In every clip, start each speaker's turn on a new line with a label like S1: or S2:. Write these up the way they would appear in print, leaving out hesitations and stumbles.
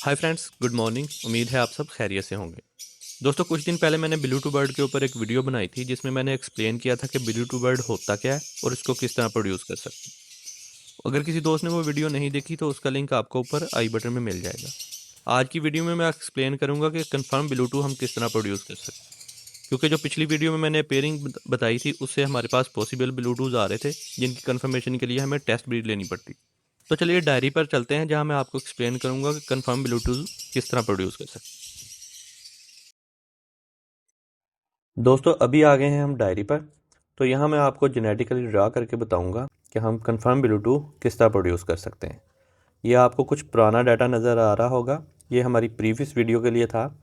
S1: Hi friends, good morning. उम्मीद है आप सब खैरियत से होंगे। दोस्तों, कुछ दिन पहले मैंने ब्लूटूथ बर्ड के ऊपर एक वीडियो बनाई थी जिसमें मैंने एक्सप्लेन किया था कि ब्लूटूथ बर्ड होता क्या है और इसको किस तरह प्रोड्यूस कर सकते हैं। अगर किसी दोस्त ने वो वीडियो नहीं देखी तो उसका लिंक आपको ऊपर आई बटन में मिल जाएगा। आज की वीडियो में मैं एक्सप्लेन करूंगा कि कंफर्म ब्लूटूथ हम किस तरह प्रोड्यूस कर सकते हैं, क्योंकि जो पिछली वीडियो में मैंने पेयरिंग बताई थी उससे हमारे पास पॉसिबल ब्लूटूथ आ रहे थे जिनकी कंफर्मेशन के लिए हमें टेस्ट ब्रीड लेनी पड़ती। तो चलिए डायरी पर चलते हैं जहां मैं आपको एक्सप्लेन करूंगा कि कंफर्म ब्लूटूथ किस तरह प्रोड्यूस कर सकते हैं। दोस्तों, अभी आ गए हैं हम डायरी पर। तो यहाँ मैं आपको जेनेटिकली ड्रा करके बताऊंगा कि हम कंफर्म ब्लूटूथ किस तरह प्रोड्यूस कर सकते हैं। ये आपको कुछ पुराना डाटा नज़र आ रहा होगा। ये हमारी प्रीवियस वीडियो के लिए था,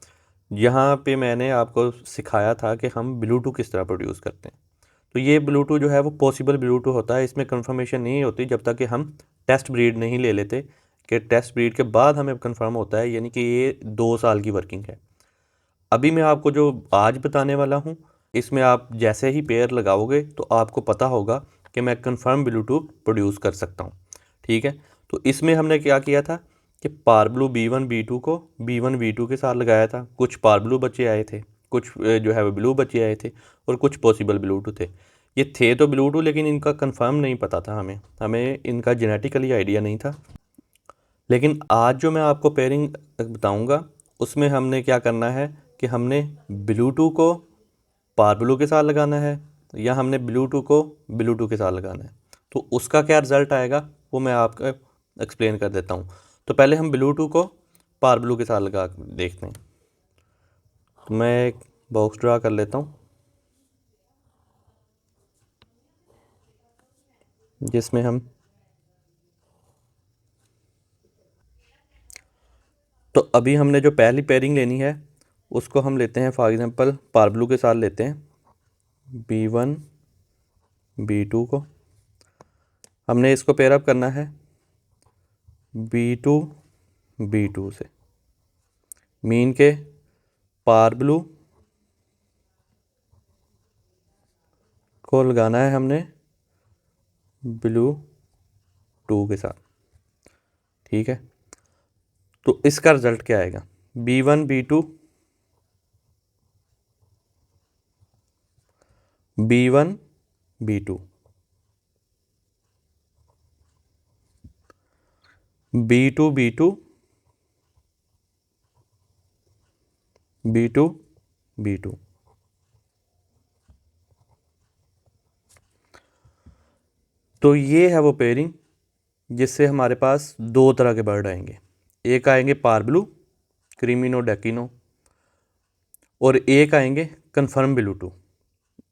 S1: यहाँ पे मैंने आपको सिखाया था कि हम ब्लूटूथ किस तरह प्रोड्यूस करते हैं। तो ये ब्लूटूथ जो है वो पॉसिबल ब्लूटूथ होता है। इसमें कंफर्मेशन नहीं होती जब तक कि हम टेस्ट ब्रीड नहीं ले लेते, कि टेस्ट ब्रीड के बाद हमें कंफर्म होता है, यानी कि ये 2 साल की वर्किंग है। अभी मैं आपको जो आज बताने वाला हूँ, इसमें आप जैसे ही पेयर लगाओगे तो आपको पता होगा कि मैं कंफर्म ब्लूटूथ प्रोड्यूस कर सकता हूँ। ठीक है। तो इसमें हमने क्या किया था कि पारब्लू B1 B2 को B1 B2 के साथ लगाया था। कुछ पारब्लू बच्चे आए थे, कुछ जो है वो ब्लू बच्चे आए थे, और कुछ पॉसिबल ब्लूटूथ थे। ये थे तो ब्लूटूथ, लेकिन इनका कंफर्म नहीं पता था हमें हमें इनका जेनेटिकली आइडिया नहीं था। लेकिन आज जो मैं आपको पेयरिंग बताऊंगा उसमें हमने क्या करना है कि हमने ब्लूटूथ को पारब्लू के साथ लगाना है, या हमने ब्लूटूथ को ब्लूटूथ के साथ लगाना है। तो उसका क्या रिज़ल्ट आएगा वो मैं आपको एक्सप्लेन कर देता हूँ। तो पहले हम ब्लूटूथ को पारब्लू के साथ लगा के देखते हैं। तो मैं एक बॉक्स ड्रा कर लेता हूँ जिसमें हम, तो अभी हमने जो पहली पेयरिंग लेनी है उसको हम लेते हैं, फॉर एग्जांपल पारब्लू के साथ लेते हैं B1 B2 को। हमने इसको पेयर अप करना है B2 B2 से। मीन के पारब्लू को लगाना है हमने ब्लू 2 के साथ। ठीक है। तो इसका रिजल्ट क्या आएगा? B1 B2 B1 B2 B2 B2 B2 B2। तो ये है वो पेयरिंग जिससे हमारे पास दो तरह के बर्ड आएंगे। एक आएंगे पारब्लू क्रीमिनो डेकिनो, और एक आएंगे कन्फर्म ब्लूटूथ।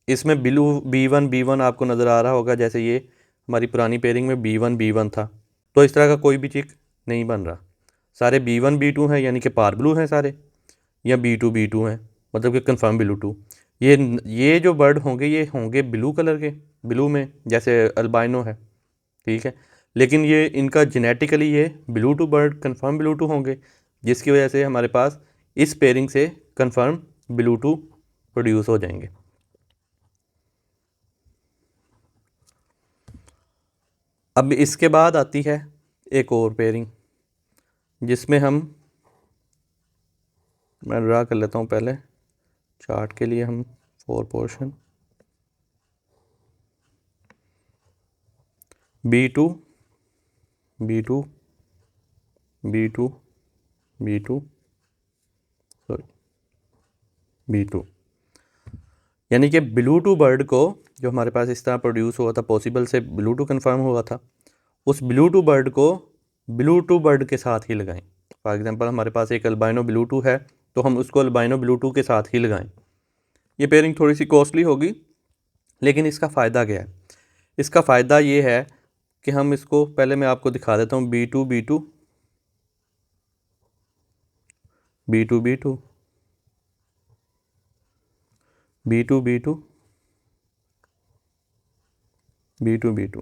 S1: इसमें ब्लू B1 आपको नज़र आ रहा होगा, जैसे ये हमारी पुरानी पेयरिंग में B1 था। तो इस तरह का कोई भी चिक नहीं बन रहा। सारे B1 B2 हैं, यानी कि पारब्लू हैं सारे, या B2 B2 हैं, मतलब कि कन्फर्म ब्लूटूथ। ये जो बर्ड होंगे ये होंगे ब्लू कलर के, ब्लू में जैसे अल्बाइनो है। ठीक है। लेकिन ये इनका जेनेटिकली ये ब्लूटूथ बर्ड कन्फर्म ब्लूटूथ होंगे, जिसकी वजह से हमारे पास इस पेयरिंग से कन्फर्म ब्लूटूथ प्रोड्यूस हो जाएंगे। अब इसके बाद आती है एक और पेयरिंग जिसमें मैं ड्रा कर लेता हूँ पहले चार्ट के लिए। हम 4 portion B2 B2 B2 B2 sorry B2, यानी कि ब्लूटूथ बर्ड को जो हमारे पास इस तरह प्रोड्यूस हुआ था, पॉसिबल से ब्लूटूथ कंफर्म हुआ था, उस ब्लूटूथ बर्ड को ब्लूटूथ बर्ड के साथ ही लगाएं। फॉर एग्जांपल हमारे पास एक अल्बाइनो ब्लूटूथ है, तो हम उसको अल्बाइनो ब्लूटूथ के साथ ही लगाएं। ये पेयरिंग थोड़ी सी कॉस्टली होगी, लेकिन इसका फ़ायदा क्या है? इसका फ़ायदा ये है कि हम इसको, पहले मैं आपको दिखा देता हूँ B2 B2 B2 B2 B2 B2 B2 B2।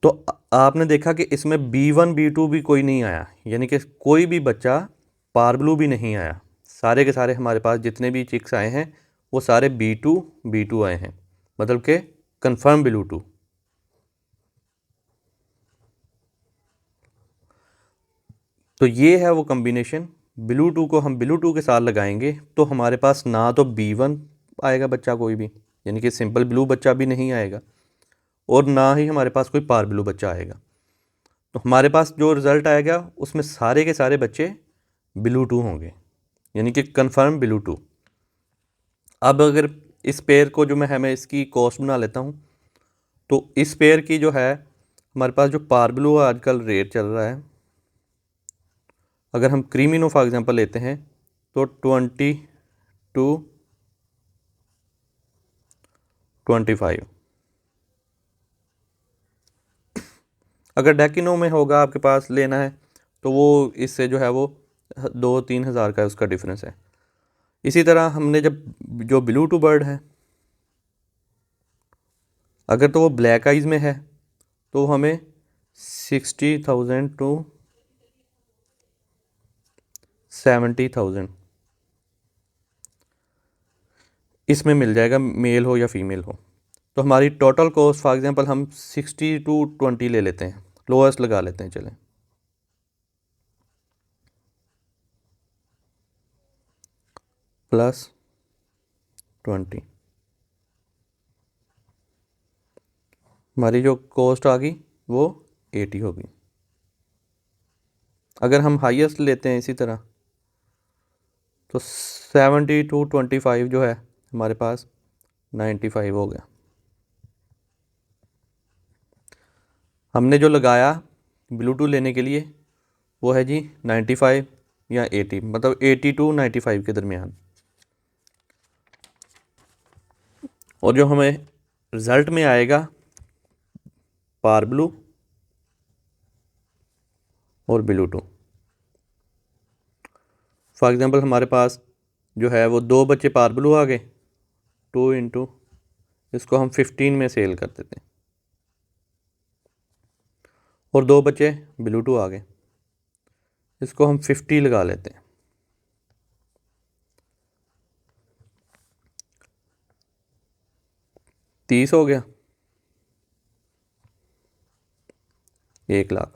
S1: तो आपने देखा कि इसमें B1 B2 भी कोई नहीं आया, यानी कि कोई भी बच्चा पारब्लू भी नहीं आया। सारे के सारे हमारे पास जितने भी चिक्स आए हैं वो सारे B2 B2 आए हैं, मतलब कि कंफर्म ब्लूटूथ। तो ये है वो कम्बिनेशन। ब्लू टू को हम ब्लू टू के साथ लगाएंगे तो हमारे पास ना तो B1 आएगा बच्चा कोई भी, यानी कि सिंपल ब्लू बच्चा भी नहीं आएगा, और ना ही हमारे पास कोई पार ब्लू बच्चा आएगा। तो हमारे पास जो रिज़ल्ट आएगा उसमें सारे के सारे बच्चे ब्लू टू होंगे, यानी कि कंफर्म ब्लू टू। अब अगर इस पेयर को जो मैं इसकी कॉस्ट बना लेता हूँ, तो इस पेयर की जो है हमारे पास जो पार ब्लू आजकल रेट चल रहा है, अगर हम क्रीमिनो फॉर एग्जांपल लेते हैं तो 22-25। अगर डेकिनो में होगा आपके पास लेना है तो वो इससे जो है वो 2-3 हज़ार का उसका डिफरेंस है। इसी तरह हमने जब जो ब्लू टू बर्ड है, अगर तो वो ब्लैक आइज़ में है तो हमें 60,000 टू 70,000 इसमें मिल जाएगा, मेल हो या फीमेल हो। तो हमारी टोटल कॉस्ट फॉर एग्जांपल हम 60-20 ले लेते हैं, लोएस्ट लगा लेते हैं चलें, +20। हमारी जो कॉस्ट आ गई वो 80 होगी। अगर हम हाईएस्ट लेते हैं इसी तरह तो 70-25 जो है हमारे पास 95 हो गया। हमने जो लगाया ब्लूटूथ लेने के लिए वो है जी 95 या 80, मतलब 80 टू 95 के दरमियान। और जो हमें रिज़ल्ट में आएगा पार ब्लू और ब्लूटूथ, फॉर एग्ज़ाम्पल हमारे पास जो है वो 2 बच्चे पार ब्लू आ गए, 2 इंटू इसको हम 15 में सेल कर देते हैं, और 2 बच्चे ब्लूटूथ आ गए, इसको हम 50 लगा लेते हैं। तीस हो गया, 1 लाख,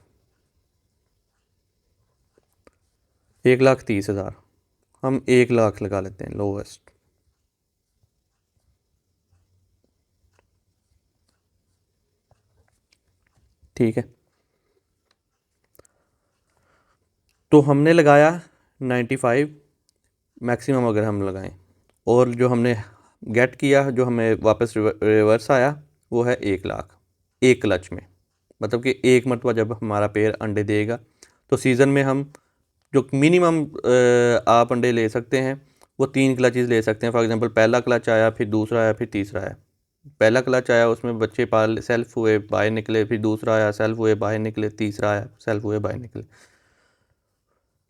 S1: 1,30,000। हम 1 लाख लगा लेते हैं लोवेस्ट। ठीक है, तो हमने लगाया 95 मैक्सिमम अगर हम लगाएं, और जो हमने गेट किया जो हमें वापस रिवर्स आया वो है 1 लाख एक क्लच में। मतलब कि एक मरतबा जब हमारा पेयर अंडे देगा तो सीज़न में हम जो मिनिमम आप अंडे ले सकते हैं वो 3 क्लचेस ले सकते हैं। फॉर एग्जांपल पहला क्लच आया, फिर दूसरा आया, फिर तीसरा आया। पहला क्लच आया उसमें बच्चे पाल सेल्फ हुए बाहर निकले, फिर दूसरा आया सेल्फ हुए बाहर निकले, तीसरा आया सेल्फ हुए बाहर निकले,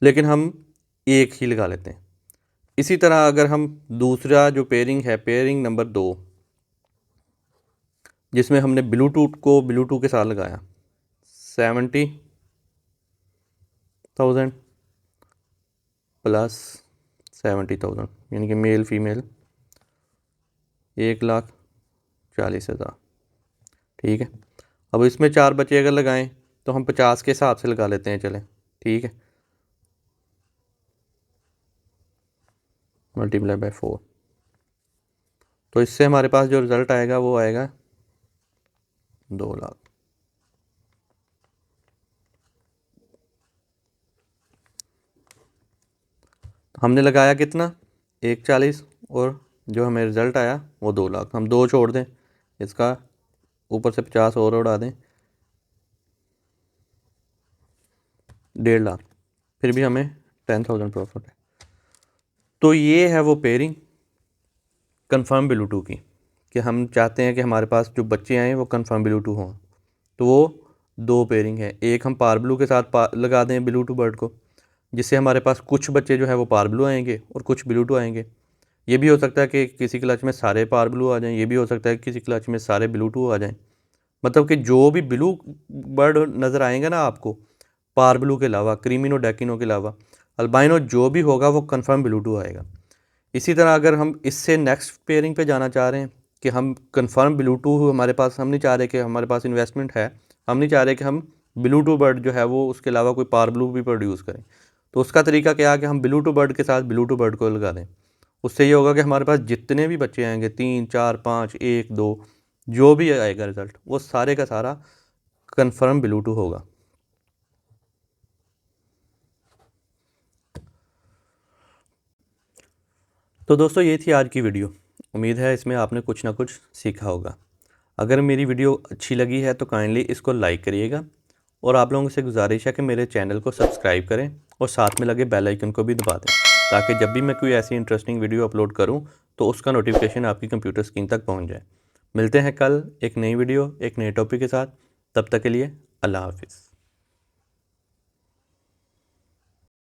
S1: लेकिन हम एक ही लगा लेते हैं। इसी तरह अगर हम दूसरा जो पेयरिंग है, पेयरिंग नंबर 2, जिसमें हमने ब्लूटूथ को ब्लूटूथ के साथ लगाया 70,000 +70,000, यानी कि मेल फीमेल 1,40,000। ठीक है, अब इसमें 4 बच्चे अगर लगाएं तो हम 50 के हिसाब से लगा लेते हैं चलें। ठीक है, मल्टीप्लाई बाय 4, तो इससे हमारे पास जो रिज़ल्ट आएगा वो आएगा 2 लाख। हमने लगाया कितना 1,40, और जो हमें रिज़ल्ट आया वो 2 लाख। हम 2 छोड़ दें, इसका ऊपर से 50 और उड़ा दें, 1.5 लाख, फिर भी हमें 10,000 प्रॉफिट है। तो ये है वो पेयरिंग कंफर्म ब्लूटूथ की, कि हम चाहते हैं कि हमारे पास जो बच्चे आएँ वो कंफर्म ब्लूटूथ हों। तो वो 2 पेयरिंग है, एक हम पार ब्लू के साथ लगा दें ब्लूटूथ बर्ड को, जिससे हमारे पास कुछ बच्चे जो है वो पार ब्लू आएंगे और कुछ ब्लूटूथ आएंगे। ये भी हो सकता है कि किसी क्लच में सारे पार ब्लू आ जाएं, ये भी हो सकता है कि किसी क्लच में सारे ब्लूटूथ आ जाएं। मतलब कि जो भी ब्लू बर्ड नज़र आएंगे ना आपको, पार ब्लू के अलावा, क्रीमिनो डेकिनो के अलावा, अल्बाइनो जो भी होगा वो कंफर्म ब्लूटूथ आएगा। इसी तरह अगर हम इससे नेक्स्ट पेयरिंग पे जाना चाह रहे हैं कि हम कंफर्म ब्लूटूथ हमारे पास, हम नहीं चाह रहे कि हमारे पास इन्वेस्टमेंट है, हम नहीं चाह रहे कि हम ब्लू टू बर्ड जो है वो उसके अलावा कोई पावर ब्लू भी प्रोड्यूस करें। तो उसका तरीका क्या है कि हम ब्लू टू बर्ड के साथ ब्लू टू बर्ड को लगा दें। उससे ये होगा कि हमारे पास जितने भी बच्चे आएंगे 3 4 5 1 2 जो भी आएगा रिज़ल्ट वो सारे का सारा कंफर्म ब्लू टू होगा। तो दोस्तों ये थी आज की वीडियो। उम्मीद है इसमें आपने कुछ ना कुछ सीखा होगा। अगर मेरी वीडियो अच्छी लगी है तो काइंडली इसको लाइक करिएगा और आप लोगों से गुजारिश है कि मेरे चैनल को सब्सक्राइब करें और साथ में लगे बेल आइकन को भी दबा दें, ताकि जब भी मैं कोई ऐसी इंटरेस्टिंग वीडियो अपलोड करूं तो उसका नोटिफिकेशन आपकी कंप्यूटर स्क्रीन तक पहुंच जाए। मिलते हैं कल एक नई वीडियो एक नए टॉपिक के साथ। तब तक के लिए अल्लाह हाफिज़।